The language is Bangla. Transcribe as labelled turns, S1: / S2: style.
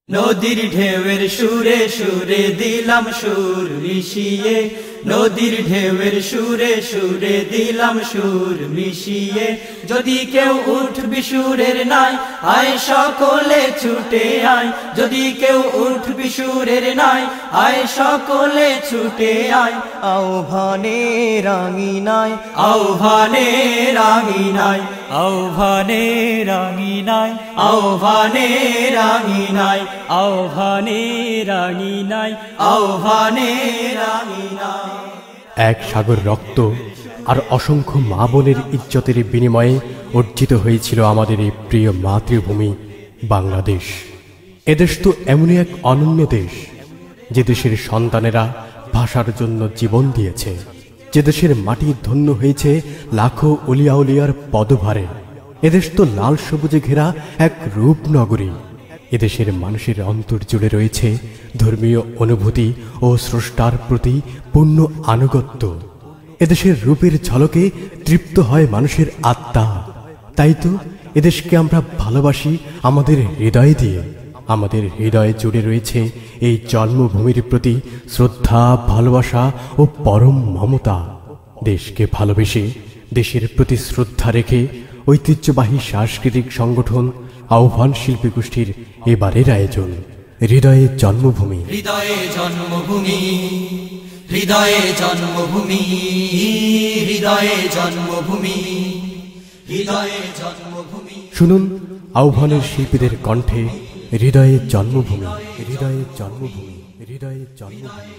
S1: নদীর ঢেউয়ের সুরে সুরে দিলাম সুর মিশিয়ে, নদীর ঢেউয়ের সুরে সুরে দিলাম সুর মিশিয়ে। যদি কেউ উঠবি সুরের নাই, আয় সকলে ছুটে আয়। যদি কেউ উঠবি সুরের নাই, আয় সকলে ছুটে আয়।
S2: আহ্বানে রাঙিনায়,
S1: আহ্বানে রাঙিনায়,
S2: আহ্বানে রাঙিনায়,
S1: আহ্বানে রাঙিনায়,
S2: আহ্বানে রাঙিনায়,
S1: আহ্বানে রাঙিনায়।
S3: এক সাগর রক্ত আর অসংখ্য মা বোনের ইজ্জতের বিনিময়ে অর্জিত হয়েছিল আমাদের এই প্রিয় মাতৃভূমি বাংলাদেশ। এদেশ তো এমনই এক অনন্য দেশ, যে দেশের সন্তানেরা ভাষার জন্য জীবন দিয়েছে, যে দেশের মাটি ধন্য হয়েছে লাখো অলিয়া উলিয়ার পদভারে। এদেশ তো লাল সবুজে ঘেরা এক রূপনগরী। এদেশের মানুষের অন্তর জুড়ে রয়েছে ধর্মীয় অনুভূতি ও স্রষ্টার প্রতি পূর্ণ আনুগত্য। এদেশের রূপের ঝলকে তৃপ্ত হয় মানুষের আত্মা। তাই তো এদেশকে আমরা ভালোবাসি আমাদের হৃদয় দিয়ে। আমাদের হৃদয়ে জুড়ে রয়েছে এই জন্মভূমির প্রতি শ্রদ্ধা, ভালোবাসা ও পরম মমতা। দেশকে ভালোবেসে দেশের প্রতি শ্রদ্ধা রেখে ঐতিহ্যবাহী সাংস্কৃতিক সংগঠন আহ্বান শিল্পী গোষ্ঠীর এবারের আয়োজন হৃদয়ে জন্মভূমি।
S1: হৃদয়ে জন্মভূমি, হৃদয়ে জন্মভূমি, হৃদয়ে জন্মভূমি, হৃদয়ে জন্মভূমি।
S3: শুনুন আহ্বানের শিল্পীদের কণ্ঠে হৃদয়ে জন্মভূমি, হৃদয়ে জন্মভূমি, হৃদয়ে জন্মভূমি।